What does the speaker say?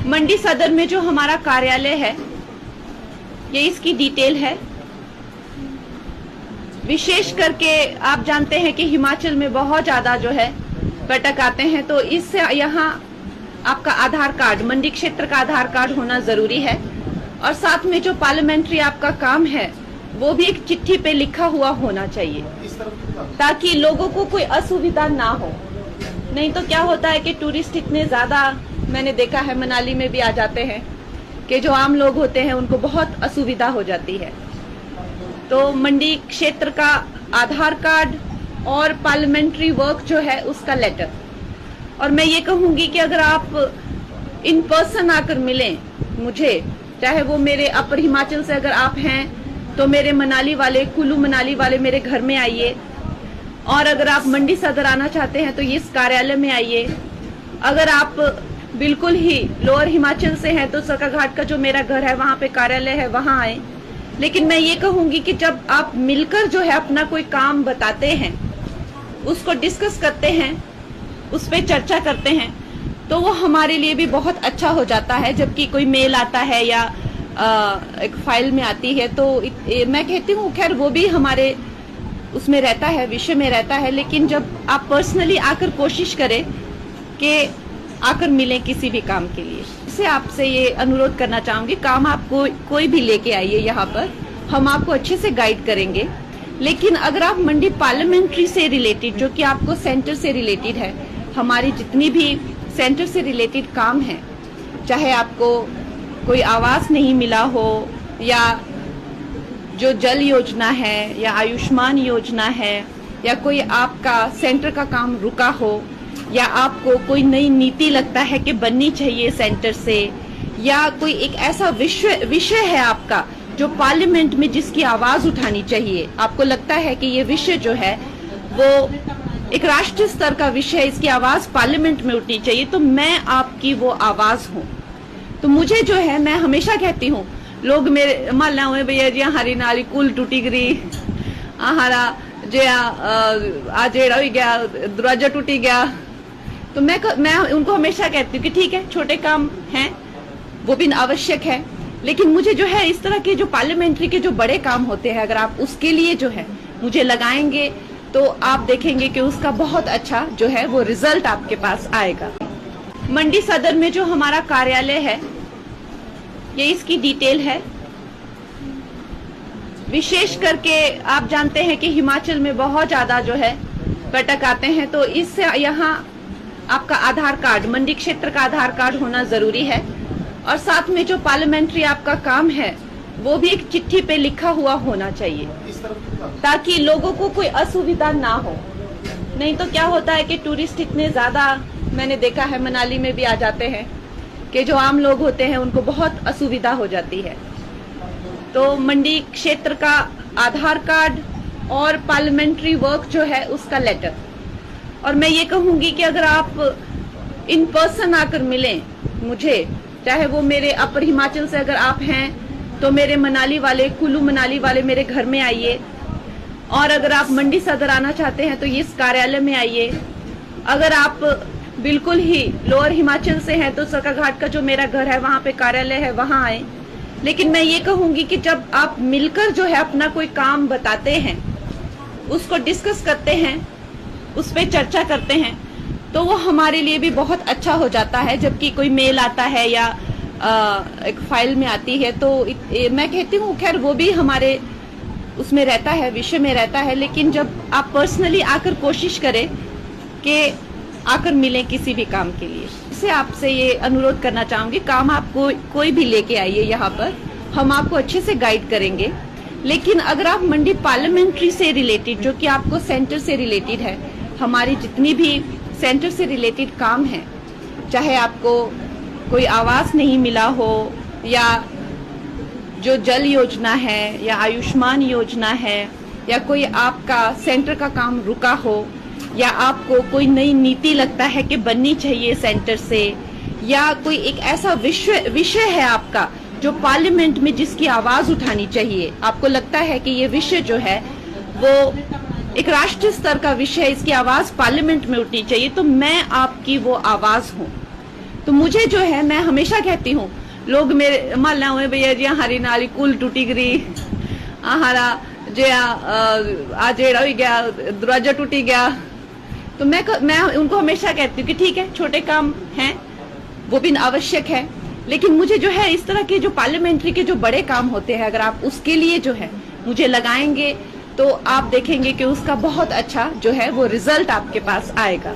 मंडी सदर में जो हमारा कार्यालय है, ये इसकी डिटेल है। विशेष करके आप जानते हैं कि हिमाचल में बहुत ज्यादा जो है पर्यटक आते हैं, तो इससे यहाँ आपका आधार कार्ड, मंडी क्षेत्र का आधार कार्ड होना जरूरी है। और साथ में जो पार्लियामेंट्री आपका काम है वो भी एक चिट्ठी पे लिखा हुआ होना चाहिए, ताकि लोगों को कोई असुविधा ना हो। नहीं तो क्या होता है कि टूरिस्ट इतने ज्यादा, मैंने देखा है मनाली में भी आ जाते हैं, कि जो आम लोग होते हैं उनको बहुत असुविधा हो जाती है। तो मंडी क्षेत्र का आधार कार्ड और पार्लियामेंट्री वर्क जो है उसका लेटर। और मैं ये कहूंगी कि अगर आप इन पर्सन आकर मिलें मुझे, चाहे वो मेरे अपर हिमाचल से अगर आप हैं तो मेरे मनाली वाले, कुल्लू मनाली वाले मेरे घर में आइए। और अगर आप मंडी सदर आना चाहते हैं तो इस कार्यालय में आइए। अगर आप बिल्कुल ही लोअर हिमाचल से हैं तो सरकाघाट का जो मेरा घर है वहां पे कार्यालय है, वहां आए। लेकिन मैं ये कहूंगी कि जब आप मिलकर जो है अपना कोई काम बताते हैं, उसको डिस्कस करते हैं, उस पर चर्चा करते हैं, तो वो हमारे लिए भी बहुत अच्छा हो जाता है। जबकि कोई मेल आता है या एक फाइल में आती है तो मैं कहती हूँ खैर वो भी हमारे उसमें रहता है, विषय में रहता है। लेकिन जब आप पर्सनली आकर कोशिश करें कि आकर मिलें किसी भी काम के लिए, इससे आपसे ये अनुरोध करना चाहूंगी, काम आपको कोई भी लेके आइए यहाँ पर, हम आपको अच्छे से गाइड करेंगे। लेकिन अगर आप मंडी पार्लियामेंट्री से रिलेटेड, जो कि आपको सेंटर से रिलेटेड है, हमारी जितनी भी सेंटर से रिलेटेड काम है, चाहे आपको कोई आवास नहीं मिला हो, या जो जल योजना है, या आयुष्मान योजना है, या कोई आपका सेंटर का काम रुका हो, या आपको कोई नई नीति लगता है कि बननी चाहिए सेंटर से, या कोई एक ऐसा विषय है आपका जो पार्लियामेंट में जिसकी आवाज उठानी चाहिए, आपको लगता है कि ये विषय जो है वो एक राष्ट्रीय स्तर का विषय है, इसकी आवाज पार्लियामेंट में उठनी चाहिए, तो मैं आपकी वो आवाज हूँ। तो मुझे जो है, मैं हमेशा कहती हूँ, लोग मेरे माला हुए भैया जी हरी नाली कुल टूटी गई, हरा जे आज एड़ा हो गया, दरवाजा टूटी गया। तो मैं उनको हमेशा कहती हूँ कि ठीक है, छोटे काम हैं वो भी आवश्यक है, लेकिन मुझे जो है इस तरह के जो पार्लियामेंट्री के जो बड़े काम होते हैं, अगर आप उसके लिए जो है मुझे लगाएंगे तो आप देखेंगे कि उसका बहुत अच्छा जो है वो रिजल्ट आपके पास आएगा। मंडी सदर में जो हमारा कार्यालय है, ये इसकी डिटेल है। विशेष करके आप जानते हैं कि हिमाचल में बहुत ज्यादा जो है पर्यटक आते हैं, तो इससे यहाँ आपका आधार कार्ड, मंडी क्षेत्र का आधार कार्ड होना जरूरी है। और साथ में जो पार्लियामेंट्री आपका काम है वो भी एक चिट्ठी पे लिखा हुआ होना चाहिए, ताकि लोगों को कोई असुविधा ना हो। नहीं तो क्या होता है कि टूरिस्ट इतने ज्यादा, मैंने देखा है मनाली में भी आ जाते हैं, कि जो आम लोग होते हैं उनको बहुत असुविधा हो जाती है। तो मंडी क्षेत्र का आधार कार्ड और पार्लियामेंट्री वर्क जो है उसका लेटर। और मैं ये कहूंगी कि अगर आप इन पर्सन आकर मिलें मुझे, चाहे वो मेरे अपर हिमाचल से अगर आप हैं तो मेरे मनाली वाले, कुल्लू मनाली वाले मेरे घर में आइए। और अगर आप मंडी सदर आना चाहते हैं तो इस कार्यालय में आइए। अगर आप बिल्कुल ही लोअर हिमाचल से हैं तो सरकाघाट का जो मेरा घर है वहां पे कार्यालय है, वहां आए। लेकिन मैं ये कहूंगी कि जब आप मिलकर जो है अपना कोई काम बताते हैं, उसको डिस्कस करते हैं, उस पर चर्चा करते हैं, तो वो हमारे लिए भी बहुत अच्छा हो जाता है। जबकि कोई मेल आता है या एक फाइल में आती है तो मैं कहती हूँ खैर वो भी हमारे उसमें रहता है, विषय में रहता है। लेकिन जब आप पर्सनली आकर कोशिश करें कि आकर मिलें किसी भी काम के लिए, इससे आपसे ये अनुरोध करना चाहूंगी, काम आपको कोई भी लेके आइए यहाँ पर, हम आपको अच्छे से गाइड करेंगे। लेकिन अगर आप मंडी पार्लियामेंट्री से रिलेटेड, जो कि आपको सेंटर से रिलेटेड है, हमारी जितनी भी सेंटर से रिलेटेड काम है, चाहे आपको कोई आवास नहीं मिला हो, या जो जल योजना है, या आयुष्मान योजना है, या कोई आपका सेंटर का काम रुका हो, या आपको कोई नई नीति लगता है कि बननी चाहिए सेंटर से, या कोई एक ऐसा विषय है आपका जो पार्लियामेंट में जिसकी आवाज उठानी चाहिए, आपको लगता है कि ये विषय जो है वो एक राष्ट्रीय स्तर का विषय है, इसकी आवाज पार्लियामेंट में उठनी चाहिए, तो मैं आपकी वो आवाज हूँ। तो मुझे जो है, मैं हमेशा कहती हूँ, लोग मेरे मालना हुए भैया जी हरी नाली कुल टूटी गई, हरा जे आज हो गया, दरवाजा टूटी गया। तो मैं उनको हमेशा कहती हूँ कि ठीक है, छोटे काम हैं, वो भी आवश्यक है, लेकिन मुझे जो है इस तरह के जो पार्लियामेंट्री के जो बड़े काम होते हैं, अगर आप उसके लिए जो है मुझे लगाएंगे तो आप देखेंगे कि उसका बहुत अच्छा जो है वो रिजल्ट आपके पास आएगा।